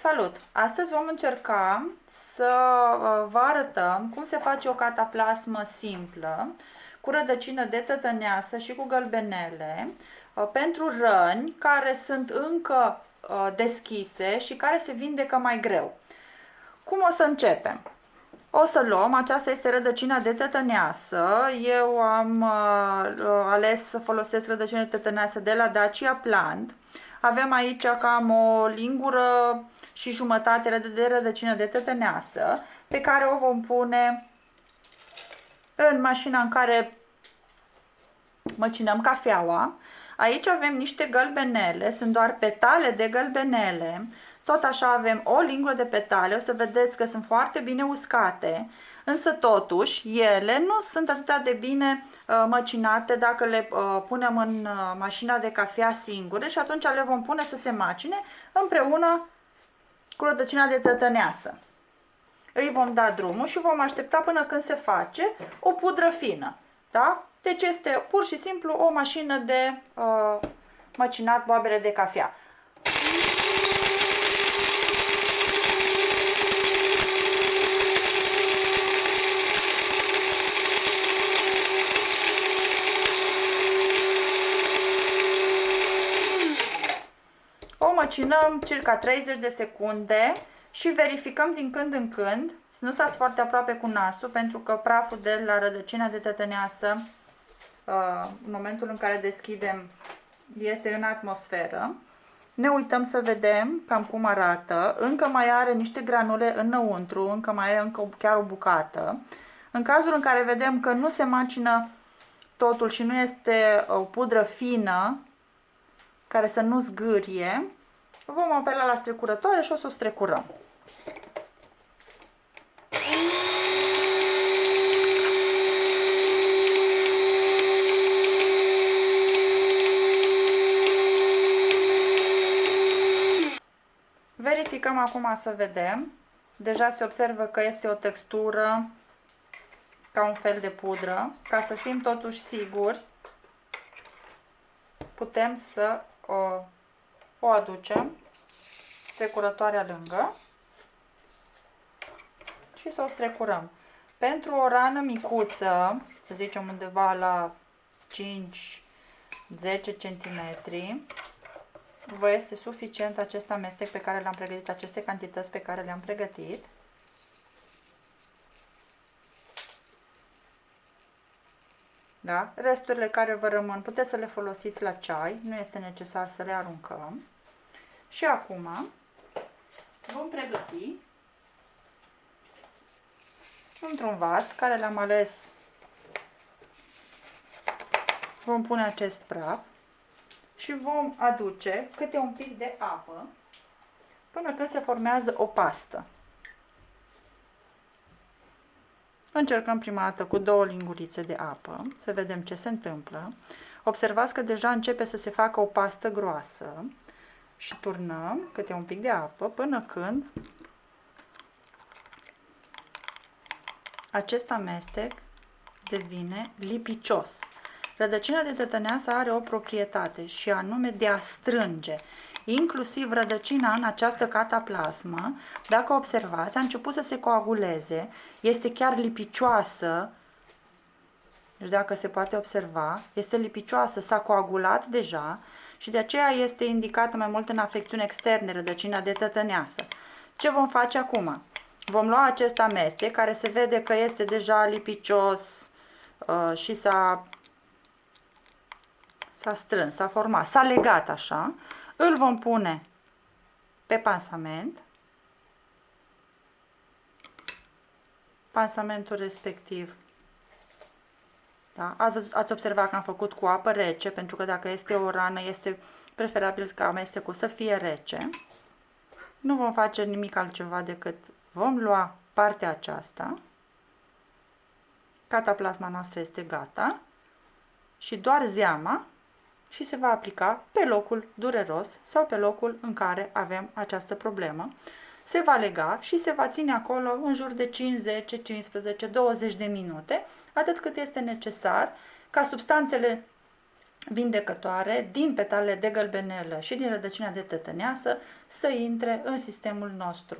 Salut! Astăzi vom încerca să vă arătăm cum se face o cataplasmă simplă cu rădăcină de tătăneasă și cu gălbenele pentru răni care sunt încă deschise și care se vindecă mai greu. Cum o să începem? O să luăm, aceasta este rădăcina de tătăneasă. Eu am ales să folosesc rădăcină de tătăneasă de la Dacia Plant. Avem aici cam o lingură și jumătate de rădăcină de tătăneasă pe care o vom pune în mașina în care măcinăm cafeaua. Aici avem niște gălbenele, sunt doar petale de gălbenele. Tot așa avem o lingură de petale, o să vedeți că sunt foarte bine uscate, însă totuși ele nu sunt atât de bine măcinate dacă le punem în mașina de cafea singure și atunci le vom pune să se macine împreună cu rădăcina de tătăneasă. Îi vom da drumul și vom aștepta până când se face o pudră fină. Da? Deci este pur și simplu o mașină de măcinat boabele de cafea. O măcinăm circa 30 de secunde și verificăm din când în când. Nu stați foarte aproape cu nasul, pentru că praful de la rădăcina de tătăneasă, în momentul în care deschidem, iese în atmosferă. Ne uităm să vedem cam cum arată. Încă mai are niște granule înăuntru, încă mai are chiar o bucată. În cazul în care vedem că nu se macină totul și nu este o pudră fină, care să nu zgârie, vom apela la strecurătoare și o să o strecurăm. Verificăm acum să vedem. Deja se observă că este o textură ca un fel de pudră. Ca să fim totuși siguri, putem să o aducem strecurătoarea lângă și să o strecurăm. Pentru o rană micuță, să zicem undeva la 5-10 cm, vă este suficient acest amestec pe care l-am pregătit, aceste cantități pe care le-am pregătit. Da? Resturile care vă rămân puteți să le folosiți la ceai, nu este necesar să le aruncăm. Și acum vom pregăti într-un vas care l-am ales, vom pune acest praf și vom aduce câte un pic de apă până când se formează o pastă. Încercăm prima dată cu 2 lingurițe de apă, să vedem ce se întâmplă. Observați că deja începe să se facă o pastă groasă și turnăm câte un pic de apă până când acest amestec devine lipicios. Rădăcina de tătăneasă are o proprietate și anume de a strânge. Inclusiv rădăcina în această cataplasmă, dacă observați, a început să se coaguleze, este chiar lipicioasă, deci dacă se poate observa, este lipicioasă, s-a coagulat deja și de aceea este indicată mai mult în afecțiuni externe rădăcina de tătăneasă. Ce vom face acum? Vom lua acest amestec care se vede că este deja lipicios și s-a strâns, s-a format, s-a legat așa. Îl vom pune pe pansament. Pansamentul respectiv, da? Ați observat că am făcut cu apă rece, pentru că dacă este o rană, este preferabil ca amestecul să fie rece. Nu vom face nimic altceva decât vom lua partea aceasta. Cataplasma noastră este gata și doar zeama și se va aplica pe locul dureros sau pe locul în care avem această problemă. Se va lega și se va ține acolo în jur de 5, 10, 15, 20 de minute, atât cât este necesar ca substanțele vindecătoare din petalele de gălbenelă și din rădăcina de tătăneasă să intre în sistemul nostru.